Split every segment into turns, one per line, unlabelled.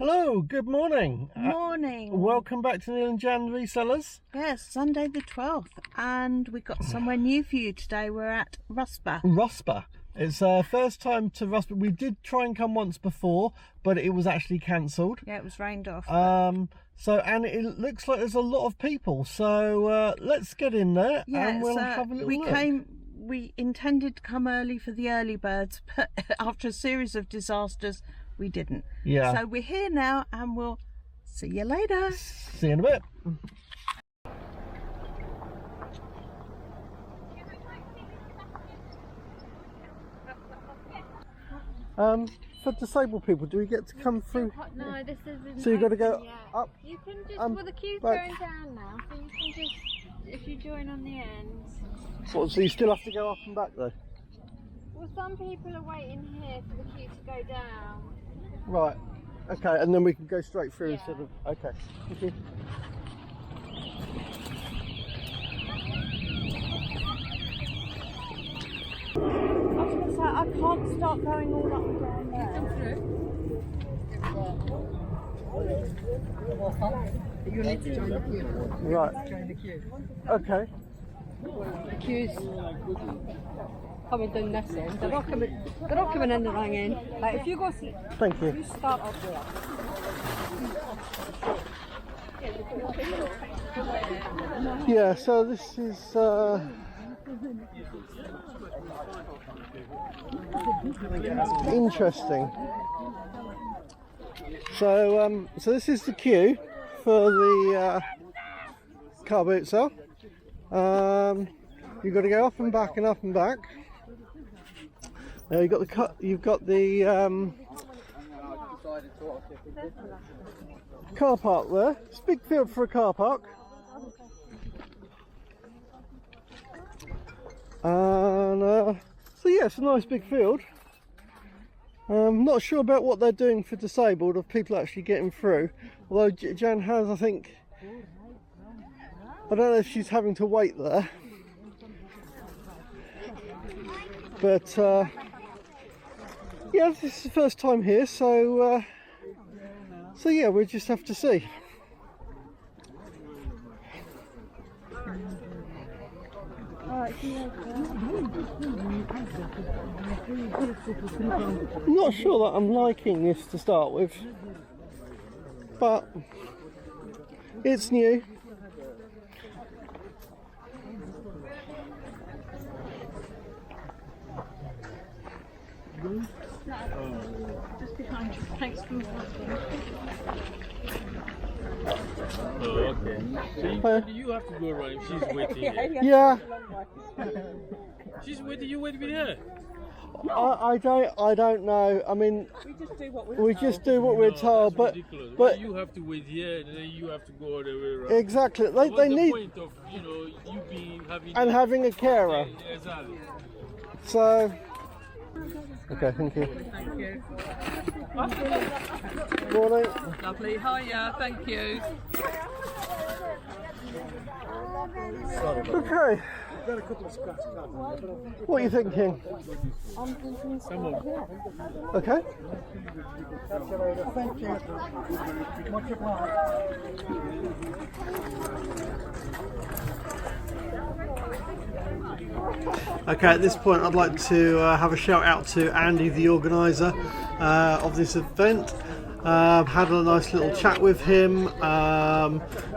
Hello, good morning.
Morning.
Welcome back to Neil and Jan Resellers.
Yes, Sunday the 12th, and we got somewhere new for you today. We're at Rusper.
Rusper. It's our first time to Rusper. We did try and come once before, but it was actually cancelled.
Yeah, it was rained off.
And it looks like there's a lot of people. So let's get in there and we'll have a little look.
We intended to come early for the early birds, but after a series of disasters, we didn't.
Yeah.
So we're here now, and we'll see you later.
See you in a bit. For disabled people, do we get to come through?
No, this isn't.
So you've got to go
yet.
up.
You can just. Well, the queue's going down now, so you can just. If you join on the end.
What, so you still have to go up and back though?
Well, some people are waiting here for the queue to go down.
Right. Okay, and then we can go straight through
Yeah.
instead of. Okay. Thank you.
I was going to say, I can't start going all up and down there.
You need to join the queue.
Right.
Join the queue.
Okay.
The queue's coming down this end. They're all coming in the wrong end. Like if you go see,
Thank you.
you start up there.
Yeah, so this is interesting. So this is the queue for the car boot sale. You've got to go up and back and up and back. You've got the car park there. It's a big field for a car park. And so yeah, it's a nice big field. I'm not sure about what they're doing for disabled, of people actually getting through. Although Jan has, I think, I don't know if she's having to wait there. But yeah, this is the first time here, so yeah, we'll just have to see. I'm not sure that I'm liking this to start with, but it's new.
Just behind you. Thanks for
Oh, okay. So you have to go around. She's waiting here.
Yeah.
She's waiting. You wait with her.
I don't know. I mean, we just do what we're told, but
you have to wait here, and then you have to go all the way around.
exactly. They
What's the
need
point of you being
having a carer.
Exactly.
So okay, thank you.
Thank you.
Morning.
Lovely. Hiya. Thank you.
Okay. What are you thinking? Okay.
Thank you. Much
Okay, at this point I'd like to have a shout out to Andy, the organiser of this event. Had a nice little chat with him.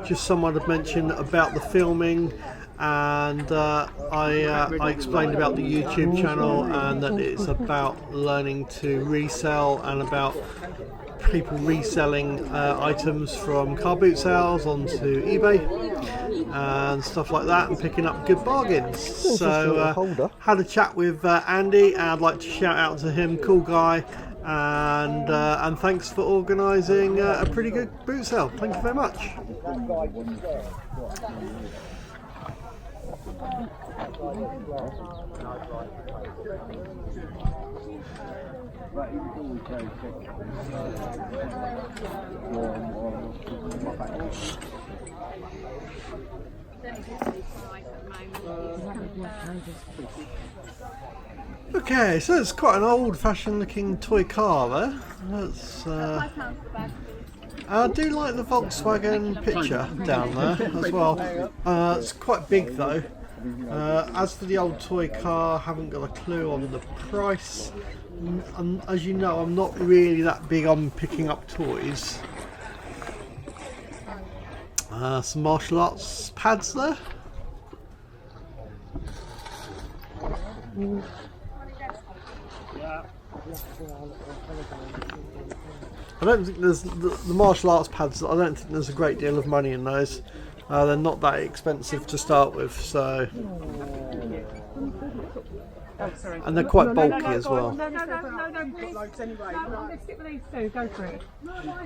Just someone had mentioned about the filming, and I explained about the YouTube channel and that it's about learning to resell and about people reselling items from car boot sales onto eBay and stuff like that, and picking up good bargains. So had a chat with Andy, and I'd like to shout out to him. Cool guy, and thanks for organising a pretty good boot sale. Thank you very much. Okay, so it's quite an old-fashioned looking toy car there. That's I do like the Volkswagen picture down there as well. It's quite big though. As for the old toy car, I haven't got a clue on the price. And as you know, I'm not really that big on picking up toys. Some martial arts pads there. I don't think there's the martial arts pads. I don't think there's a great deal of money in those. They're not that expensive to start with, so, and they're quite bulky as well.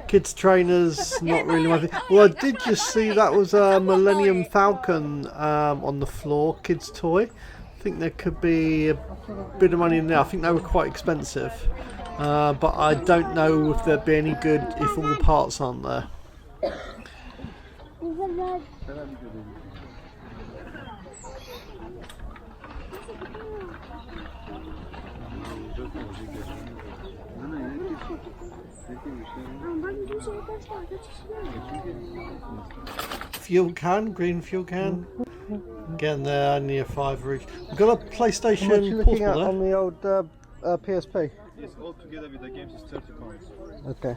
Kids trainers, not really my thing. Well, I did just see that was a Millennium Falcon on the floor, kids toy. I think there could be a bit of money in there. I think they were quite expensive, but I don't know if they'd be any good if all the parts aren't there. Fuel can, green fuel can. Again, they're only a £5 each. We've got a PlayStation
What are you looking at
portable
on the old PSP?
Yes, all together with the games is £30.
Okay.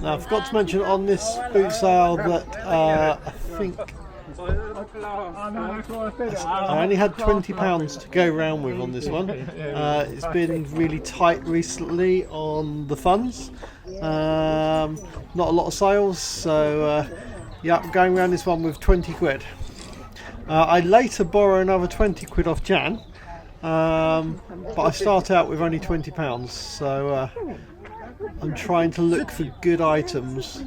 Now, I forgot to mention on this boot sale that I think I only had £20 to go around with on this one. It's been really tight recently on the funds. Not a lot of sales, so yeah, I'm going around this one with 20 quid. I later borrow another 20 quid off Jan, but I start out with only £20, so I'm trying to look for good items.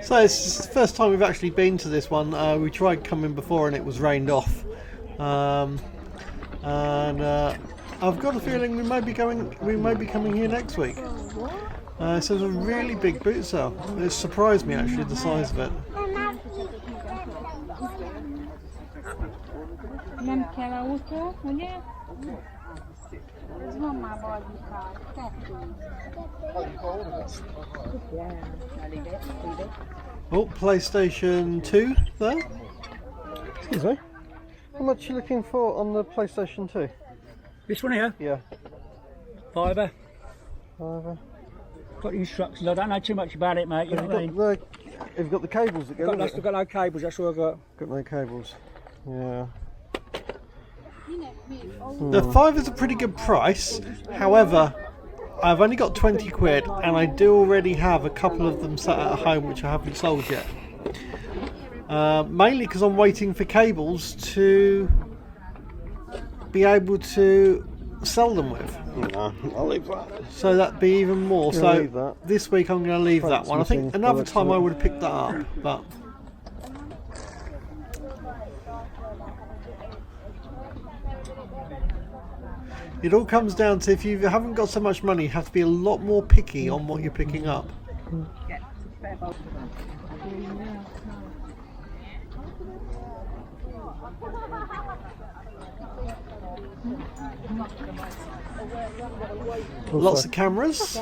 So it's the first time we've actually been to this one. We tried coming before and it was rained off, and I've got a feeling we may be coming here next week. So it's a really big boot sale. It surprised me actually, the size of it. Oh, PlayStation 2 there.
Excuse me. How much are you looking for on the PlayStation 2?
This one here,
Yeah.
£5.
Have
Got the instructions. I don't know too much about it, mate. You know what I mean?
you got the cables that go with
I've
it?
got no cables. That's all I got.
Got no cables. Yeah.
The 5 is a pretty good price. However, I've only got 20 quid and I do already have a couple of them sat at home which I haven't sold yet. Mainly because I'm waiting for cables to be able to sell them with.
No, I'll leave that.
So that'd be even more.
Gonna
So
leave that.
this week I'm going to leave that
Frank's
one. I think
missing
another
products
time
on
I
it.
would have picked that up, but it all comes down to, if you haven't got so much money, you have to be a lot more picky on what you're picking up. Lots of cameras,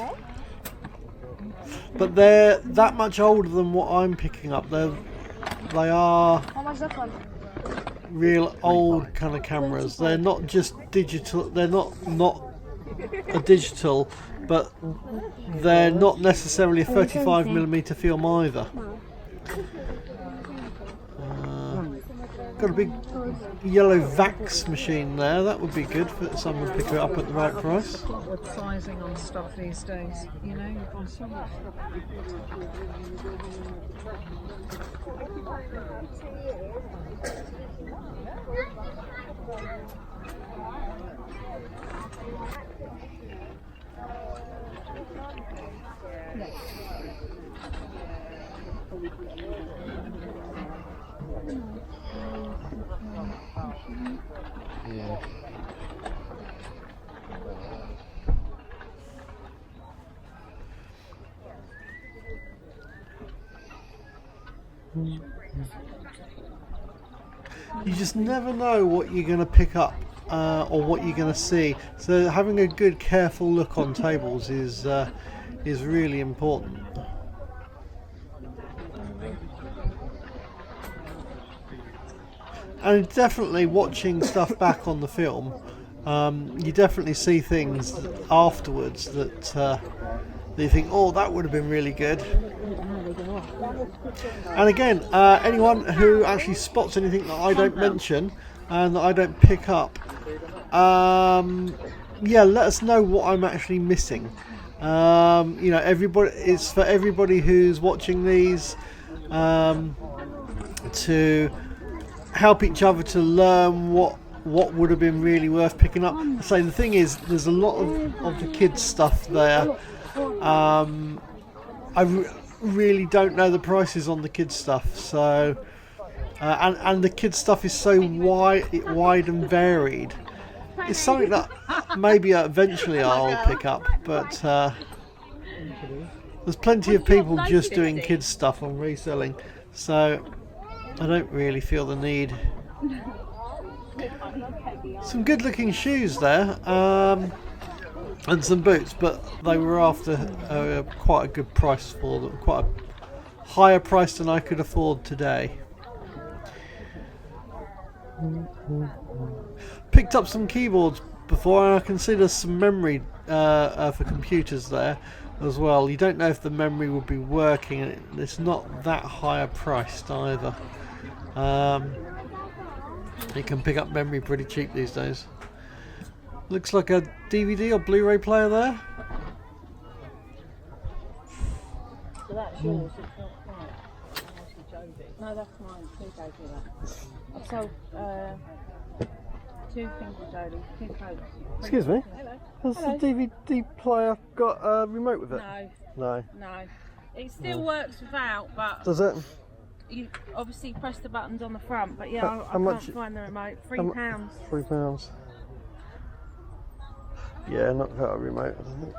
but they're that much older than what I'm picking up. They are real old kind of cameras. They're not just digital. They're not a digital, but they're not necessarily a 35mm film either. Got a big yellow Vax machine there. That would be good for someone to pick it up at the right price.
With sizing on stuff these days, you know, you've got so much stuff.
Yeah.
You just never know what you're going to pick up or what you're going to see. So having a good, careful look on tables is really important. And definitely watching stuff back on the film, you definitely see things afterwards that you think, oh, that would have been really good. And again, anyone who actually spots anything that I don't mention and that I don't pick up, yeah, let us know what I'm actually missing. You know, everybody, it's for everybody who's watching these to help each other to learn what would have been really worth picking up. So the thing is, there's a lot of the kids stuff there. I really don't know the prices on the kids stuff, so and the kids stuff is so wide and varied. It's something that maybe eventually I'll pick up, but there's plenty of people just doing kids stuff on reselling, so I don't really feel the need. Some good looking shoes there, and some boots, but they were after quite a good price for them, quite a higher price than I could afford today. Picked up some keyboards before, and I consider some memory for computers there as well. You don't know if the memory will be working, and it's not that higher priced either. You can pick up memory pretty cheap these days. Looks like a DVD or Blu-ray player there.
So that's yours, it's not mine. No, that's mine. Please don't do that. I've sold 2 things to Jodie, 2 coats.
Excuse me?
Hello.
Has the DVD player got a remote with it?
No,
No.
no. It still works without, but
Does it?
you obviously press the buttons on the front, but yeah, I
much-
can't find the remote.
how
£3.
£3. Yeah, not without a remote, I think.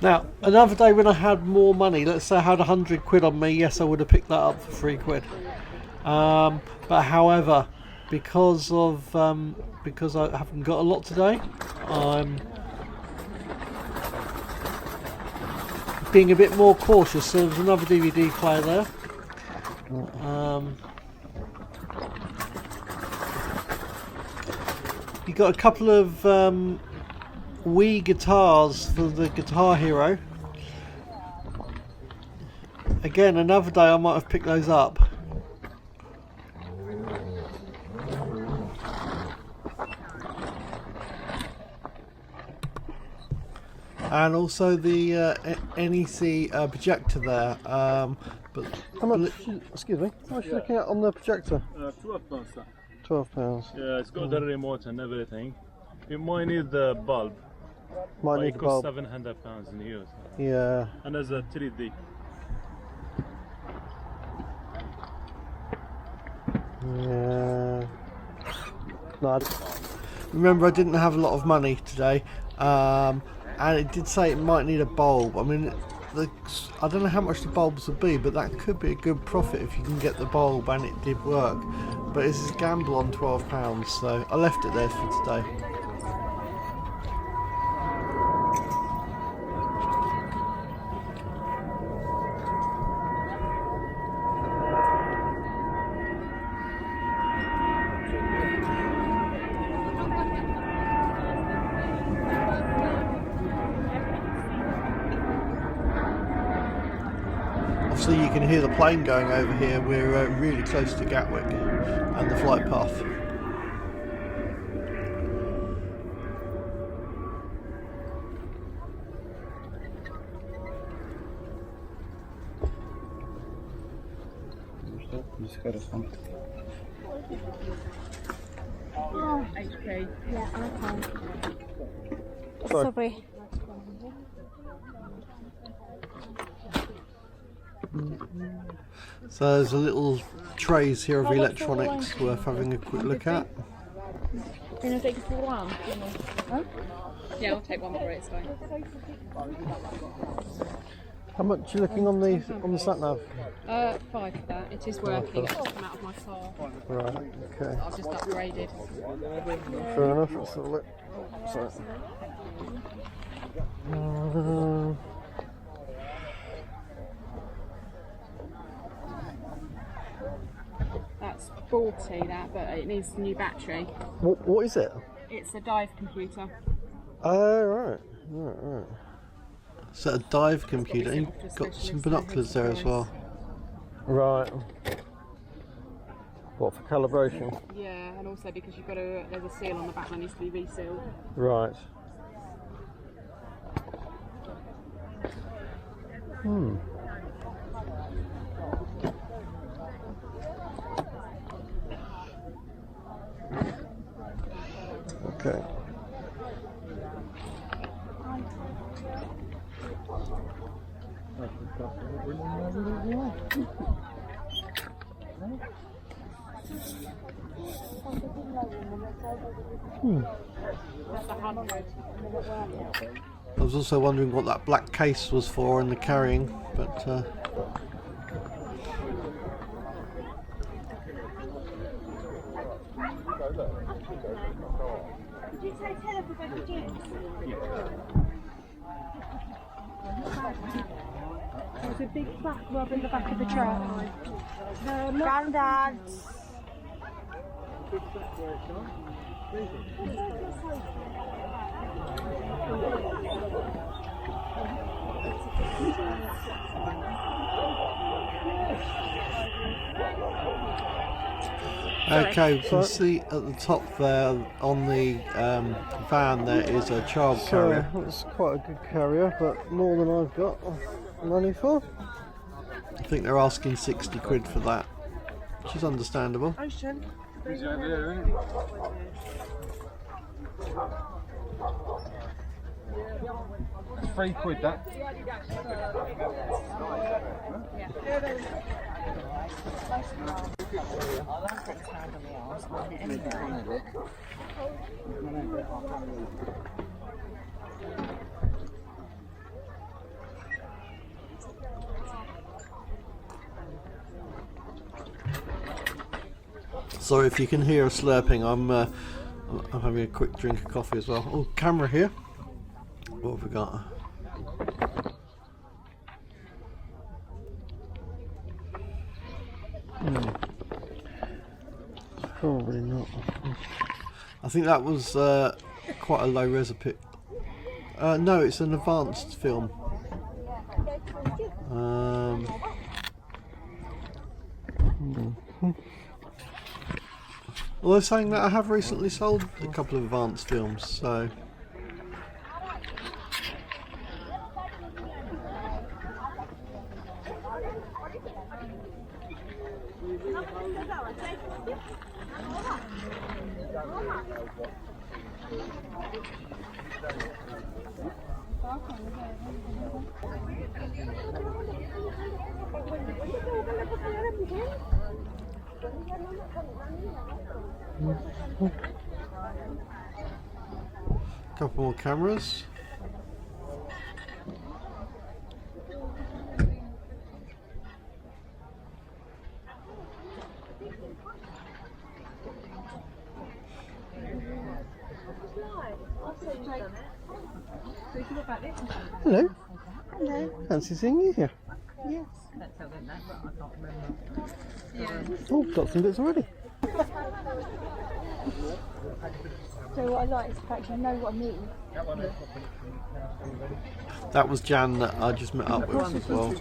Now, another day when I had more money, let's say I had 100 quid on me, yes, I would have picked that up for 3 quid. But however, because I haven't got a lot today, I'm being a bit more cautious. So there's another DVD player there. You got a couple of Wii guitars for the Guitar Hero. Again, another day I might have picked those up. And also the NEC projector there. But
How much? Excuse me. How much are you looking at on the projector?
£12, sir.
£12.
Yeah, it's got the remote and everything. You might need the bulb.
Might
But
need
it
the
costs
bulb.
£700 in use.
Yeah.
And there's a 3D.
Yeah. No,
remember, I didn't have a lot of money today, and it did say it might need a bulb. I mean, I don't know how much the bulbs would be, but that could be a good profit if you can get the bulb and it did work. But it's a gamble on £12, so I left it there for today. Obviously you can hear the plane going over here. We're really close to Gatwick and the flight path.
HP. Yeah, okay.
Sorry.
Sorry.
So there's a little trays here of electronics worth having a quick look at.
Can I take it for one?
Yeah, I'll take one more, it's fine.
How much are you looking on the sat nav?
5 for that. It is working. It's just come out of my car.
Right. Okay.
I've just upgraded.
Fair enough. Let's have a look. Sorry.
That's 40, that, but it needs a new battery.
What is it?
It's a dive computer.
Oh, right. Right.
Is that a dive computer? And you've got some binoculars there as well.
Right. What, for calibration?
Yeah, and also because you've got there's a seal on the back that needs to be resealed.
Right. Okay.
That's 100.
I was also wondering what that black case was for in the carrying, but
There's a big black rub in the back of the truck. Grandad.
okay, we can see at the top there on the van there is a child
So
carrier.
that's quite a good carrier, but more than I've got money for.
I think they're asking 60 quid for that, which is understandable.
Ocean.
£3 that.
Sorry if you can hear a slurping. I'm having a quick drink of coffee as well. Oh, camera here. What have we got?
Probably not.
I think that was quite a low res pic. No, it's an advanced film. Although saying that, I have recently sold a couple of advanced films, so. Couple more cameras.
Hello. Hello. Fancy seeing you here.
Yes.
Oh, got some bits already.
So what I like is the fact you know what I mean.
That was Jan that I just met up with as well.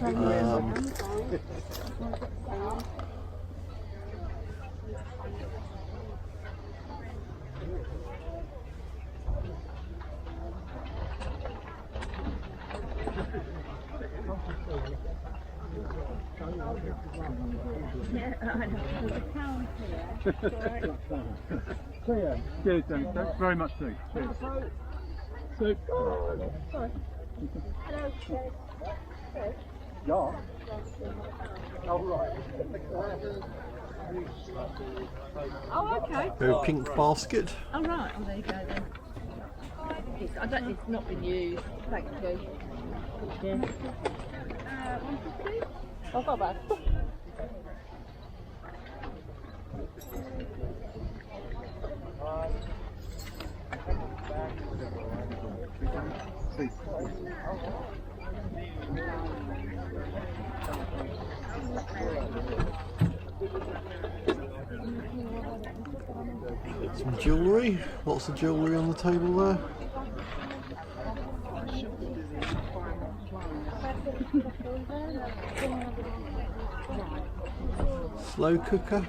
Cheers, then. Thanks very much, too. Cheers. So,
Sorry. Hello.
yeah. Oh, right.
Oh, okay.
Very pink basket.
Oh, right. Oh, there you go then. It's not been used. Thank you. Yeah. 150?
I've got that.
Some jewellery. Lots of jewellery on the table there. Slow cooker.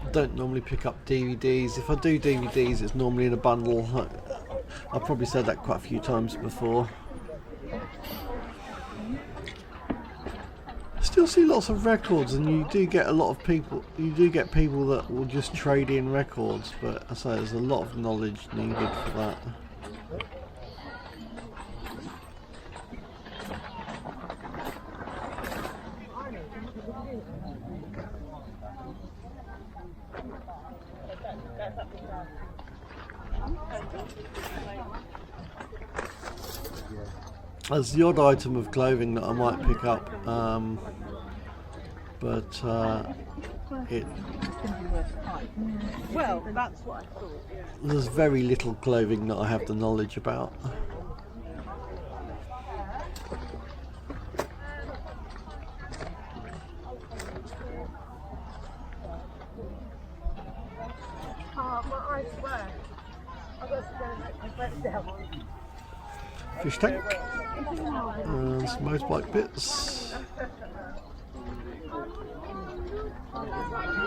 I don't normally pick up DVDs. If I do DVDs, it's normally in a bundle. I've probably said that quite a few times before. I still see lots of records, and you do get a lot of people. You do get people that will just trade in records, but I say there's a lot of knowledge needed for that. There's the odd item of clothing that I might pick up, but
Well, that's what I thought.
there's very little clothing that I have the knowledge about. Fish tank, and some motorbike bits,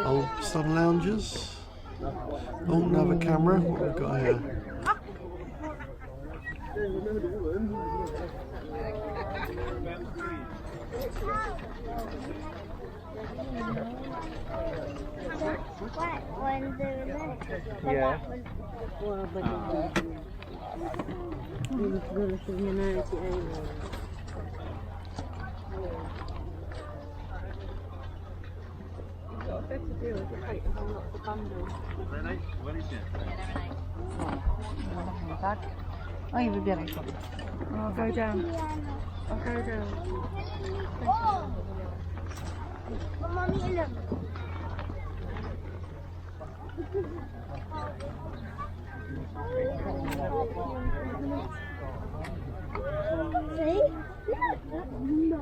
old sun loungers. Oh, another camera. What have we got here?
Yeah.
I'll go down. I'll go down.
Mommy, look. See? No.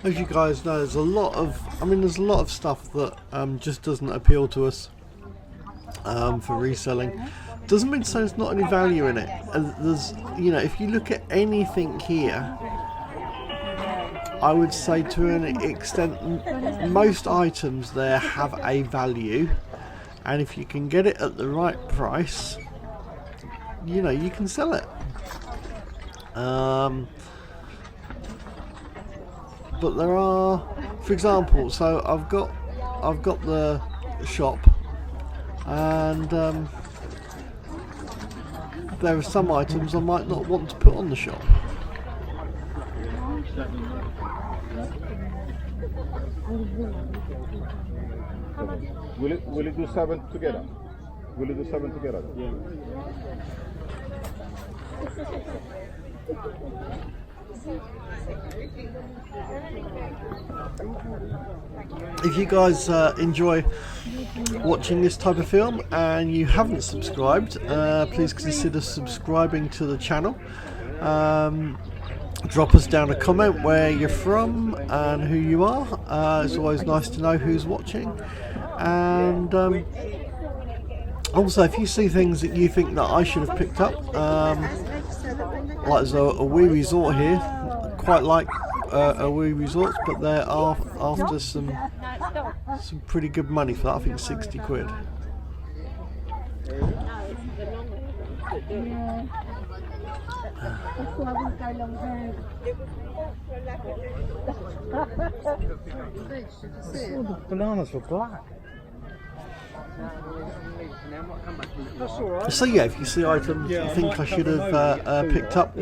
As you guys know, there's a lot of stuff that just doesn't appeal to us for reselling. Doesn't mean to say there's not any value in it. There's, if you look at anything here, I would say to an extent, most items there have a value, and if you can get it at the right price, you can sell it. But there are, for example, so I've got the shop, and there are some items I might not want to put on the shop.
Will you do 7 together? Will you do 7 together? Yeah.
If you guys enjoy watching this type of film and you haven't subscribed, please consider subscribing to the channel. Drop us down a comment where you're from and who you are. It's always nice to know who's watching. And also, if you see things that you think that I should have picked up, like there's a wee resort here, quite like a wee resorts, but they're after some pretty good money for that. I think 60 quid.
The bananas were black.
So yeah, if you see items you think I should have picked up,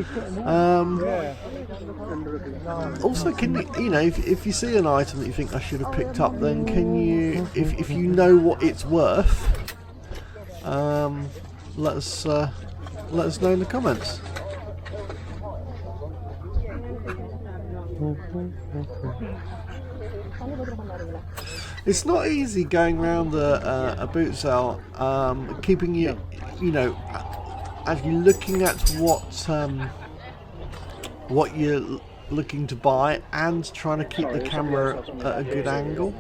also can you know if you see an item that you think I should have picked up, then can you, if you know what it's worth, let us know in the comments. It's not easy going around a boot sale, keeping you know, actually looking at what you're looking to buy and trying to keep the camera at a good angle.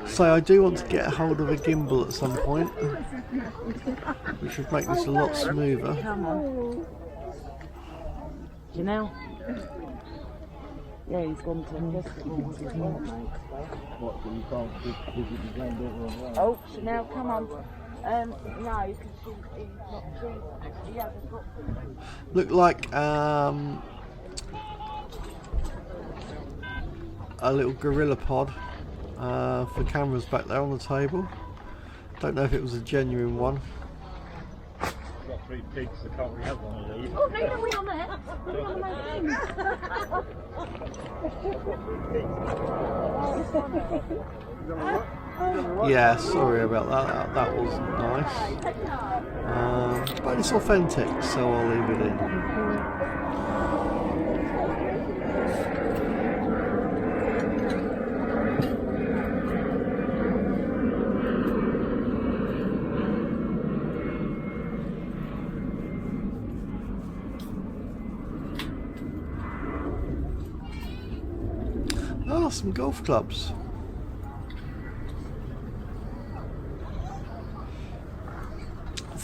So I do want to get a hold of a gimbal at some point, which would make this a lot smoother.
Janelle? Yeah, he's gone to Oh, Chanel, come on. No, because he's not free. He hasn't got them.
Look like a little gorilla pod for cameras back there on the table. Don't know if it was a genuine one.
Got 3 pigs, I can't really have one of these.
Oh, no, don't wait on there.
Yeah, sorry about that. That wasn't nice. But it's authentic, so I'll leave it in. Oh, some golf clubs.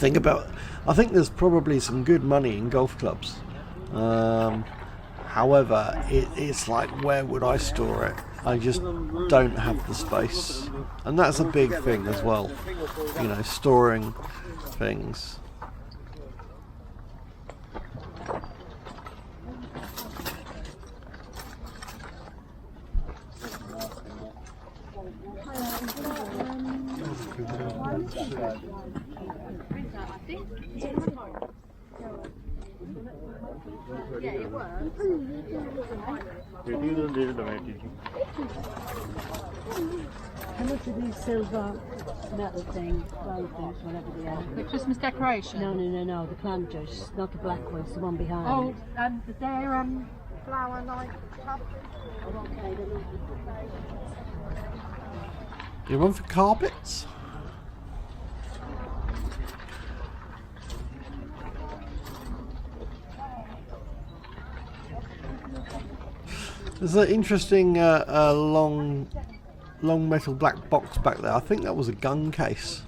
I think there's probably some good money in golf clubs. However, it's like, where would I store it? I just don't have the space, and that's a big thing as well. You know, storing things.
How much are these silver metal things, glow things, whatever they are?
The Christmas decoration?
No, the planters, not the black ones, the one behind.
Oh, they're flower-like tubs.
You want for carpets? There's an interesting long metal black box back there. I think that was a gun case.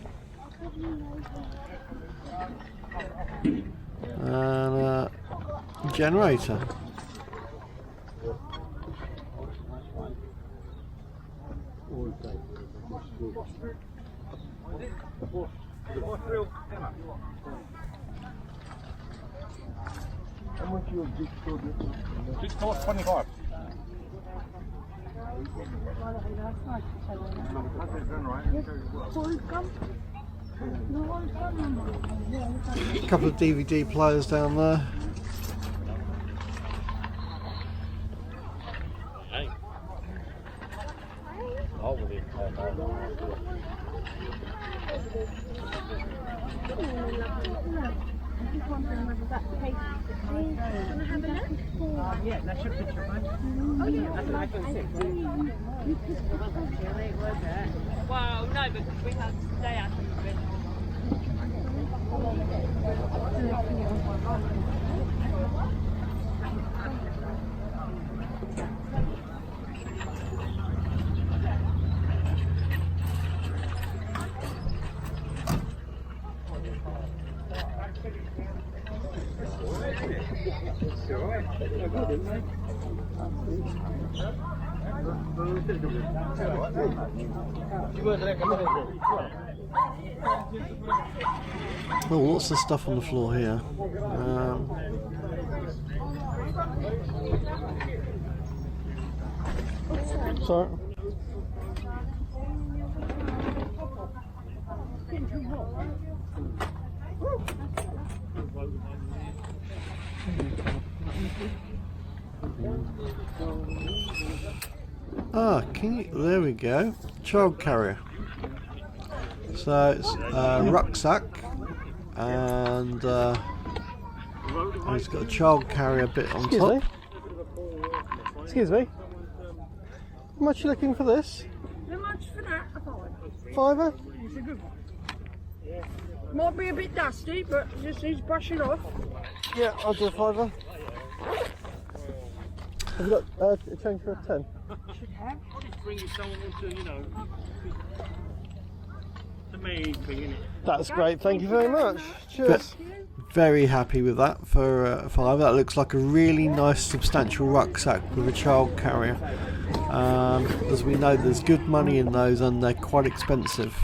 And a generator.
Just cost 25.
A couple of DVD players down there.
Well, no, because we have to stay out of it.
Oh, lots of stuff on the floor here.
Sorry.
Ah, there we go. Child carrier. So it's a rucksack, and it's got a child carrier bit on
Excuse
top.
me. Excuse me. How much are you looking for this?
How much for that?
£5?
It's a good one. Might be a bit dusty, but just needs brushing off.
Yeah, I'll do a £5. Have you got a change for a 10?
Should have.
Bring you someone to, you know, the main thing, innit?
That's great, thank you very much. Cheers.
Very happy with that for £5. That looks like a really nice substantial rucksack with a child carrier. As we know, there's good money in those and they're quite expensive.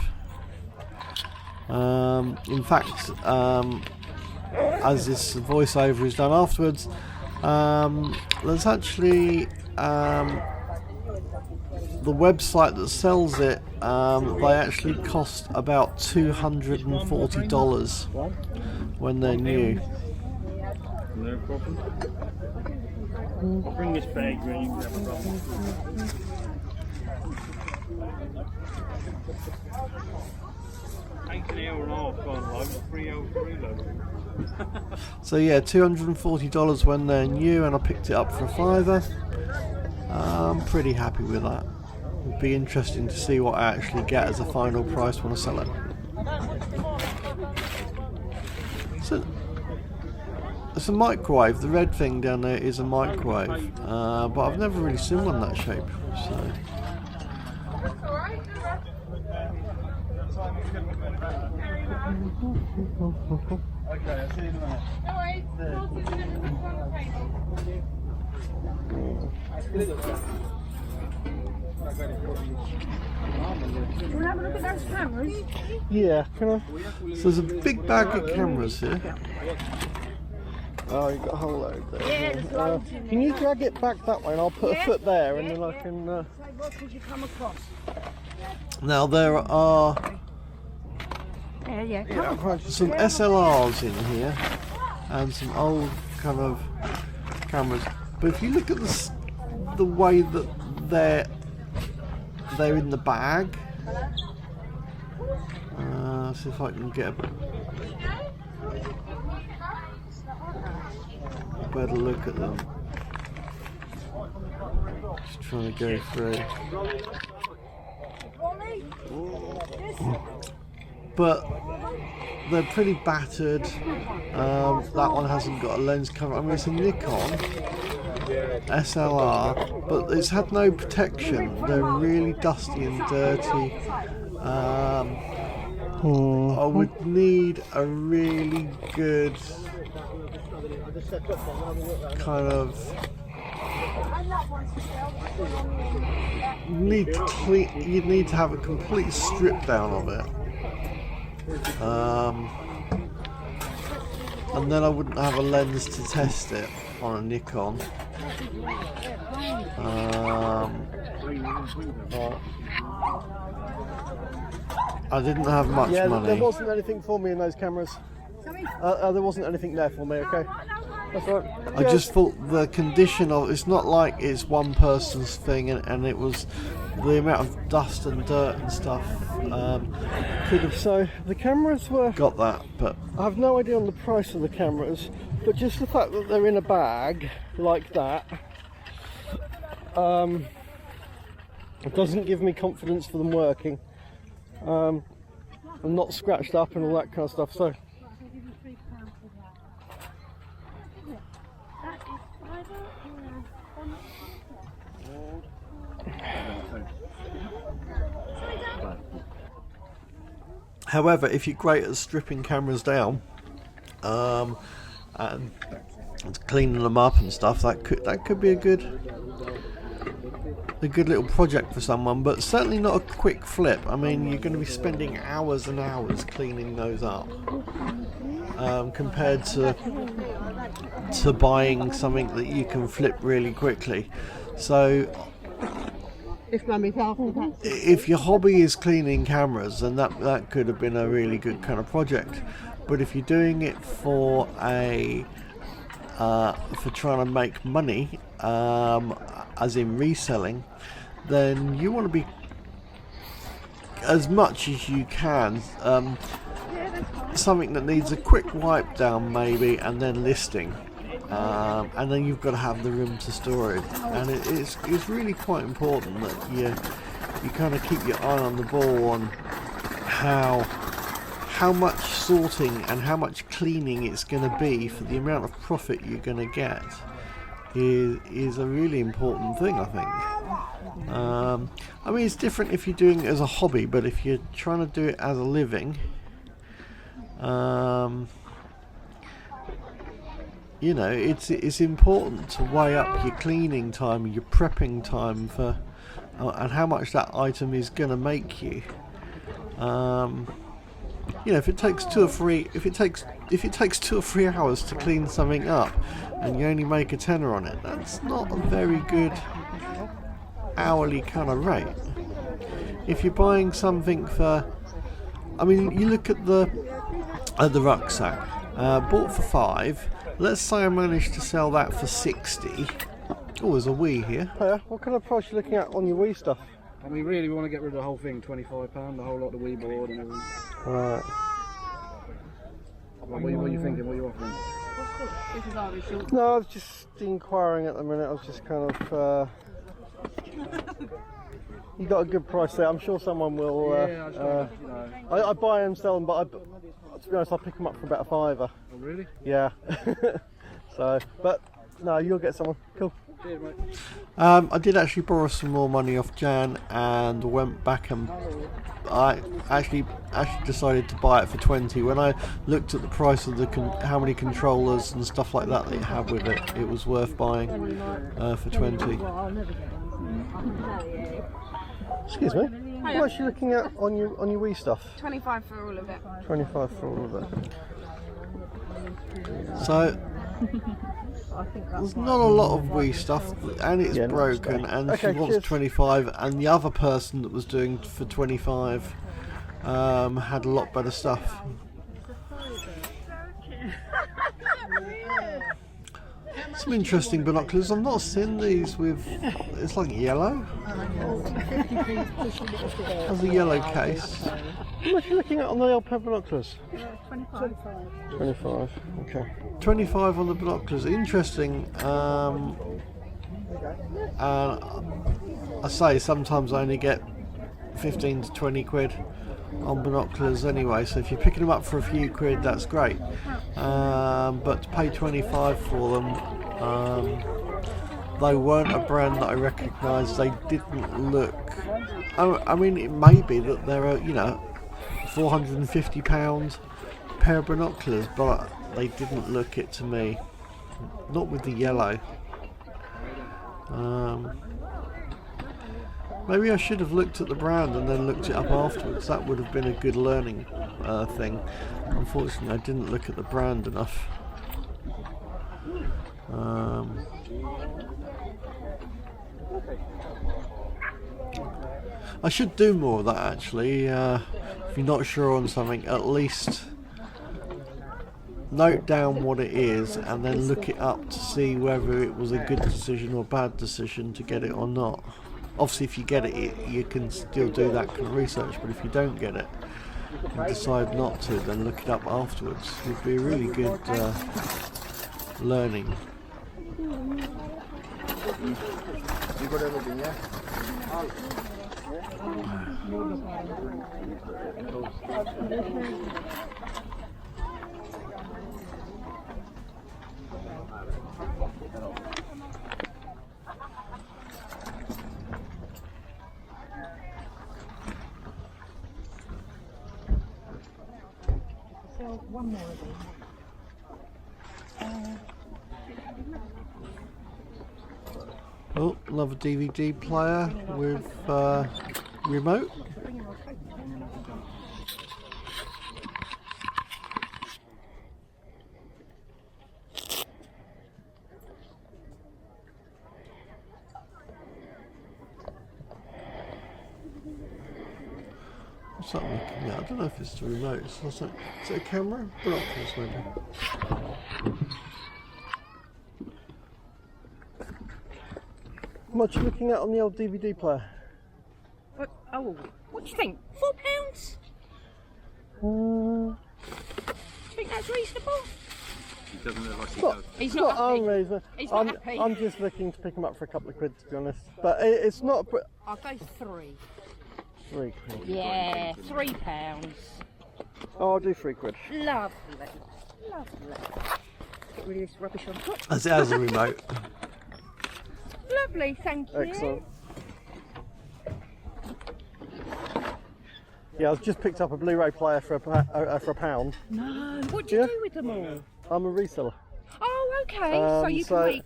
In fact, as this voiceover is done afterwards, there's actually the website that sells it, they actually cost about $240 when they're new.
No problem. I'll bring this bag where you can have a run. Take an hour and a half gone load, 3 hours reload.
So yeah, $240 when they're new, and I picked it up for a £5. I'm pretty happy with that. It'd be interesting to see what I actually get as a final price when I sell it. So it's a microwave. The red thing down there is a microwave, but I've never really seen one that shape. So.
Okay, I'll see you in a minute.
Do you want to have a look at those cameras?
Yeah, can I?
So there's a big bag of cameras here.
Oh, you've got a whole load there.
Yeah, there's loads in
Can you drag it back that way and I'll put a foot there and then I can...
Say, what could you come across?
Now there are
Yeah, come on.
some SLRs in here and some old kind of cameras. But if you look at the way that they're in the bag, see if I can get a better look at them. Just trying to go through. But they're pretty battered. That one hasn't got a lens cover. I mean, it's a Nikon SLR, but it's had no protection. They're really dusty and dirty. I would need a really good kind of... You'd need to have a complete strip down of it. And then I wouldn't have a lens to test it on a Nikon. I didn't have much
Yeah,
money.
there wasn't anything for me in those cameras. There wasn't anything there for me, okay? That's all right.
I just thought the condition of it's not like it's one person's thing, and it was the amount of dust and dirt and stuff could have
So the cameras were.
got that, but
I have no idea on the price of the cameras, but just the fact that they're in a bag like that doesn't give me confidence for them working. And not scratched up and all that kind of stuff. So
however, if you're great at stripping cameras down and cleaning them up and stuff, that could be a good little project for someone, but certainly not a quick flip. I mean, you're going to be spending hours and hours cleaning those up compared to buying something that you can flip really quickly. So if your hobby is cleaning cameras, then that could have been a really good kind of project. But if you're doing it for trying to make money, as in reselling, then you want to be as much as you can something that needs a quick wipe down maybe, and then listing, and then you've got to have the room to store it, and it's really quite important that you kind of keep your eye on the ball on how much sorting and how much cleaning it's going to be for the amount of profit you're going to get is a really important thing, I think. I mean, it's different if you're doing it as a hobby, but if you're trying to do it as a living, you know, it's important to weigh up your cleaning time, your prepping time for, and how much that item is going to make you. You know, if it takes 2 or 3 hours to clean something up, and you only make a tenner on it, that's not a very good hourly kind of rate. If you're buying something for, I mean, you look at the rucksack, bought for 5. Let's say I managed to sell that for 60. Oh, there's a Wii here.
yeah, what kind of price are you looking at on your Wii stuff?
I mean, really, we want to get rid of the whole thing, £25, the whole lot of Wii board and everything.
Right.
What are you thinking? What are you offering?
No, I was just inquiring at the minute. I was just kind of. You got a good price there. I'm sure someone will. I buy and sell them, but to be honest, I'll pick them up for about £5.
Oh, really?
Yeah. So, but no, you'll get someone. Cool.
Cheers, mate.
I did actually borrow some more money off Jan and went back, and I actually decided to buy it for 20. When I looked at the price of how many controllers and stuff like that you have with it, it was worth buying for 20.
Excuse me. What are you looking at on your Wii stuff?
25 for all of it.
25 for all of it.
So there's not a lot of Wii stuff, and it's broken, and
okay,
she wants 25, and the other person that was doing for 25 had a lot better stuff. Some interesting binoculars. I've not seen these with, it's like yellow. Has a yellow case.
How much are you looking at on the LP binoculars? 25. 25, okay.
25 on the binoculars. Interesting. And I say sometimes I only get 15 to 20 quid on binoculars anyway, so if you're picking them up for a few quid, that's great. But to pay 25 for them, they weren't a brand that I recognised. They didn't look. I mean, it may be that they're a, you know, £450 pair of binoculars, but they didn't look it to me. Not with the yellow. Maybe I should have looked at the brand and then looked it up afterwards. That would have been a good learning thing. Unfortunately, I didn't look at the brand enough. I should do more of that actually. If you're not sure on something, at least note down what it is and then look it up to see whether it was a good decision or bad decision to get it or not. Obviously if you get it, you can still do that kind of research, but if you don't get it and decide not to, then look it up afterwards. It would be a really good learning.
You got everything, yeah?
One more of these.
Oh, another DVD player with remote. What's that looking at? I don't know if it's the remote. Is it a camera? Binoculars maybe.
How much are you looking at on the old DVD player?
What, oh, what do you think? £4? Do you think that's reasonable?
It doesn't look like
It's not,
He's
it's
not
not
happy.
unreasonable.
He's not happy.
I'm just looking to pick them up for a couple of quid, to be honest. But it's not
I'll go 3.
3 quid.
Yeah, £3.
Oh, I'll do 3 quid.
Lovely. Lovely. Get rid of this rubbish on top.
As it has a remote.
Lovely, thank you.
Excellent. Yeah, I've just picked up a Blu-ray player for a pound.
No, what do you do with them all?
I'm a reseller.
Oh, okay. So you can make,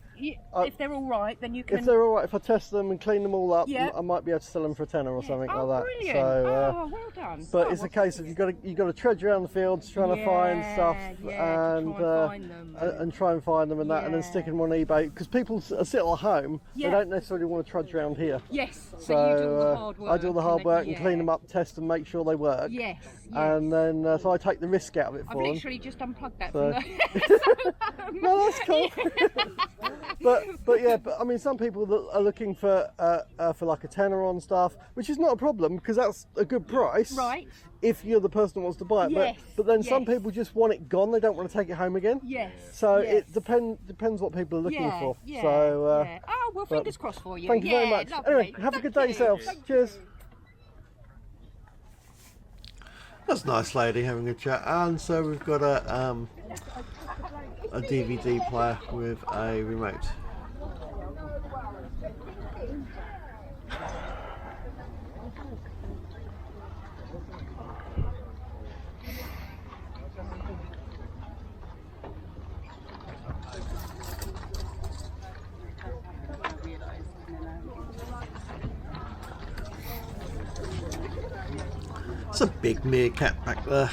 if they're all right, then you can.
If they're all right, if I test them and clean them all up,
Yeah.
I might be able to sell them for a tenner or something
Oh,
like that.
brilliant.
So,
well done.
but
Oh,
it's a case of you got to trudge around the fields trying to find stuff and try and find them and that, and then stick them on eBay because people sit at home. They don't necessarily want to trudge around here.
Yes.
So
you do all the hard work.
I do all the hard work and clean them up, test them, make sure they work.
Yes.
And then so I take the risk out of it
I've
for them.
literally just unplugged that
So-
from the.
No, that's cool. but yeah, but I mean, some people that are looking for like a tenner on stuff, which is not a problem because that's a good price.
Right.
If you're the person that wants to buy it.
Yes,
But then some
yes.
people just want it gone. They don't want to take it home again.
Yes.
So
yes.
it depends what people are looking for.
Yeah.
So
yeah. Oh well, fingers crossed for you.
thank you very much.
Lovely.
Anyway, have a good day
Thank
yourselves.
you.
Cheers.
That's a nice lady having a chat. And so we've got a DVD player with a remote. It's a big meerkat back there.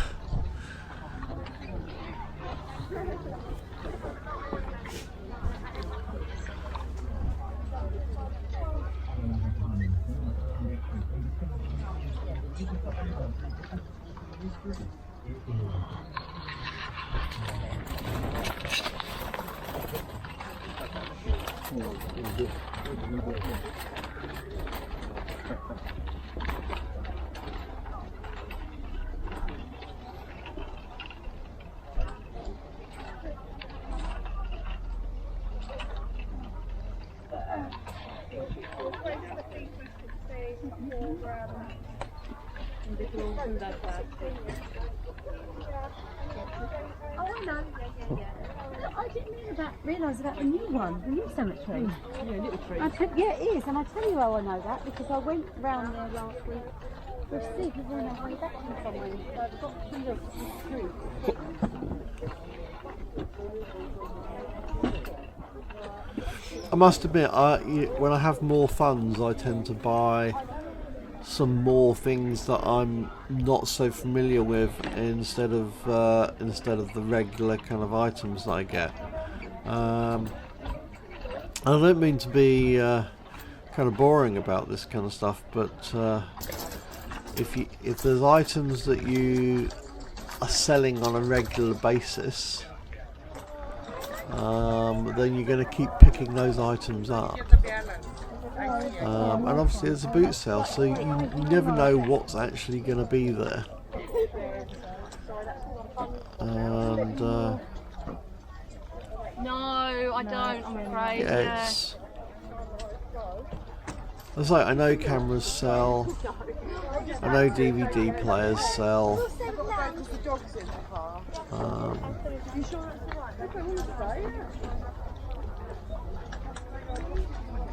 Oh, I know. Yeah. I didn't realise about the new one, the new cemetery.
Yeah, little tree.
Yeah, it is, and I tell you how I know that because I went round there last week with Steve, who were on our way back from somewhere. So I've got to look through.
I must admit, when I have more funds, I tend to buy some more things that I'm not so familiar with instead of the regular kind of items that I get. I don't mean to be kind of boring about this kind of stuff, but if there's items that you are selling on a regular basis, then you're going to keep picking those items up. And obviously it's a boot sale, so you never know what's actually going to be there. And
No, I don't, I'm afraid.
yeah, it's like, I know cameras sell, I know DVD players sell.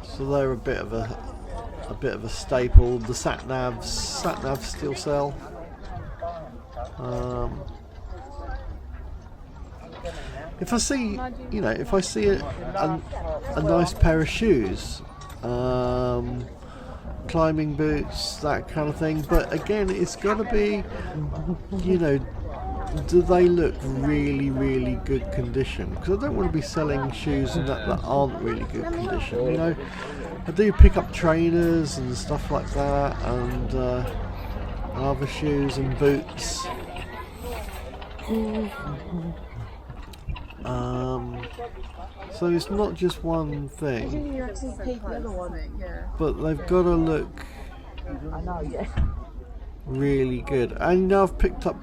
So they're a bit of a staple. The sat navs still sell. If I see, if I see a nice pair of shoes, climbing boots, that kind of thing. But again, it's got to be, do they look really, really good condition? Because I don't want to be selling shoes that aren't really good condition. I do pick up trainers and stuff like that, and other shoes and boots. So it's not just one thing, but they've got to look really good. And I've picked up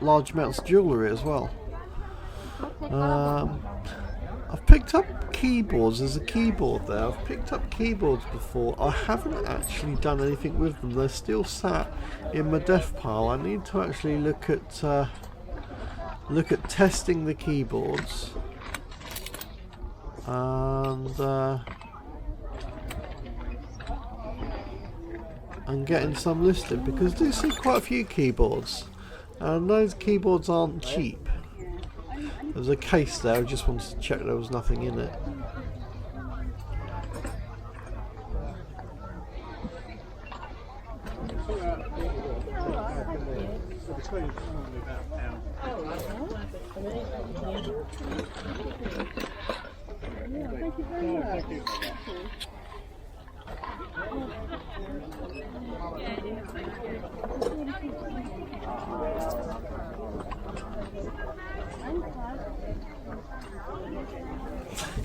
large amounts of jewellery as well. I've picked up keyboards. There's a keyboard there. I've picked up keyboards before. I haven't actually done anything with them. They're still sat in my desk pile. I need to actually look at testing the keyboards and getting some listed, because I do see quite a few keyboards, and those keyboards aren't cheap. There's a case there. I just wanted to check there was nothing in it.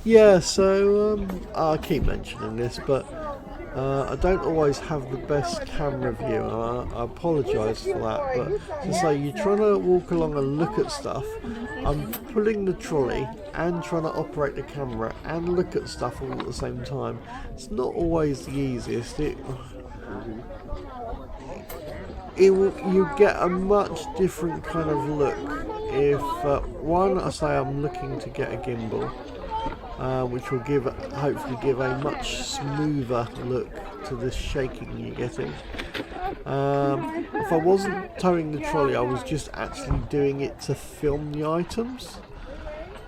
Yeah, so I keep mentioning this, but I don't always have the best camera view, and I apologise for that. But to say, you're trying to walk along and look at stuff, I'm pulling the trolley and trying to operate the camera and look at stuff all at the same time. It's not always the easiest. You get a much different kind of look if one, I say I'm looking to get a gimbal, which will hopefully give a much smoother look to this shaking you're getting. If I wasn't towing the trolley, I was just actually doing it to film the items.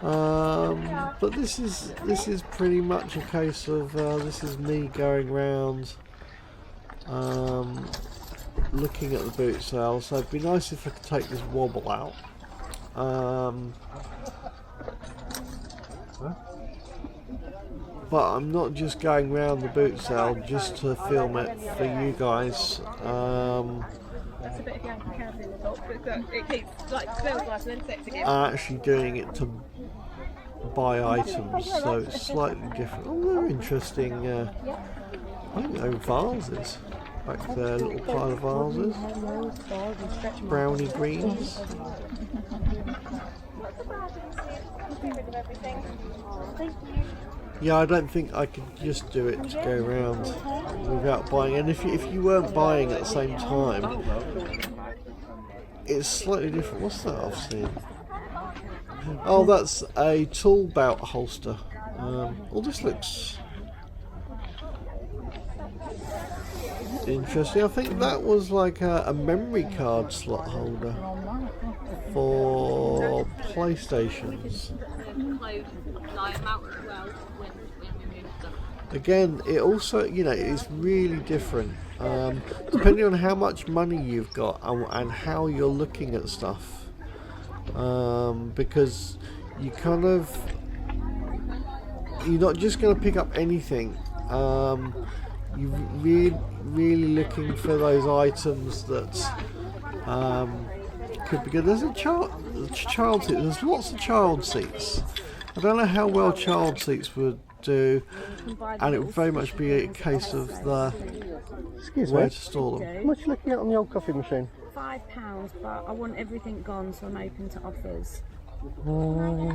But this is pretty much a case of this is me going around looking at the boot sale. So it'd be nice if I could take this wobble out. But I'm not just going round the boot sale just to film it for you guys.
That's a bit of Yankee in the box, but it keeps feels like an insect again.
I'm actually doing it to buy items, so it's slightly different. Oh, they're interesting. I think they're vases. Back there, little pile of vases. Brownie greens. Yeah, I don't think I could just do it to go around without buying. And if you weren't buying at the same time, it's slightly different. What's that I've seen? Oh, that's a tool belt holster. Oh, this looks interesting. I think that was like a memory card slot holder for PlayStations. Again, it also, it's really different depending on how much money you've got and how you're looking at stuff, because you're not just going to pick up anything. you're really looking for those items that could be good. There's a child seat. There's lots of child seats. I don't know how well child seats would do, and it would very much be a case of the where to store them.
How much are you looking at on the old coffee machine?
£5, but I want everything gone, so I'm open to offers.
Oh,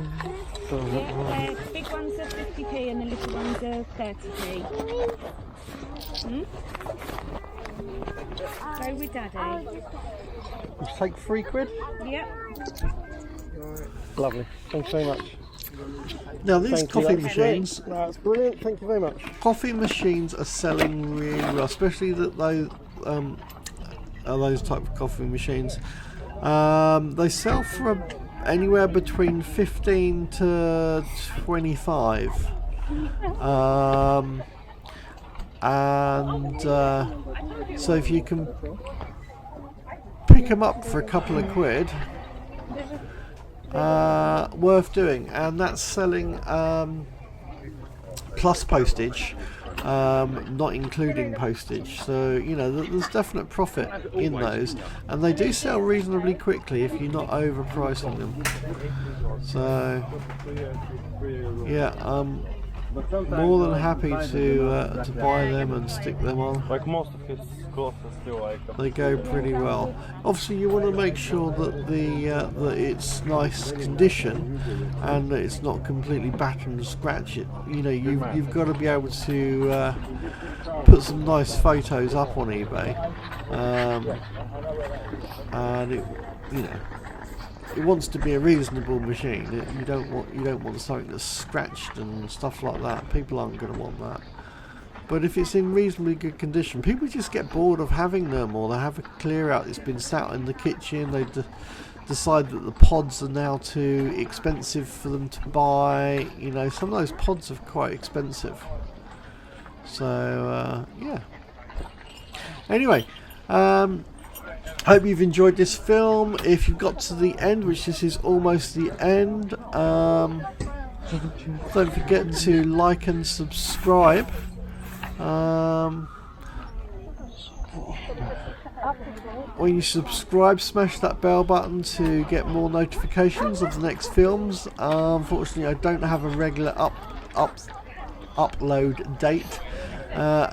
The big ones are 50p and the little ones are 30p. Go with Daddy.
just take £3.
Yep.
Lovely. Thanks very much.
Now these
Thank you,
coffee
that's
machines,
great. That's brilliant. Thank you very much.
coffee machines are selling really well, especially those type of coffee machines. They sell for anywhere between 15 to 25, and so if you can pick them up for a couple of quid, worth doing. And that's selling plus postage, not including postage, so you know there's definite profit in those, and they do sell reasonably quickly if you're not overpricing them. So yeah, more than happy to buy them and stick them on.
Like most of his clothes are still like.
They go pretty well. Obviously, you want to make sure that that it's nice condition and that it's not completely battered and scratched. You know, you've got to be able to put some nice photos up on eBay, and it wants to be a reasonable machine. You don't want something that's scratched and stuff like that. People aren't going to want that. But if it's in reasonably good condition, people just get bored of having them, or they have a clear out. It's been sat in the kitchen. They decide that the pods are now too expensive for them to buy. You know, some of those pods are quite expensive. So yeah. Anyway, hope you've enjoyed this film. If you've got to the end, which this is almost the end, don't forget to like and subscribe. When you subscribe, smash that bell button to get more notifications of the next films. Unfortunately, I don't have a regular upload date.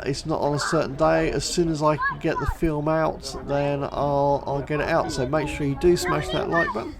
It's not on a certain day. As soon as I can get the film out, then I'll get it out. So make sure you do smash that like button.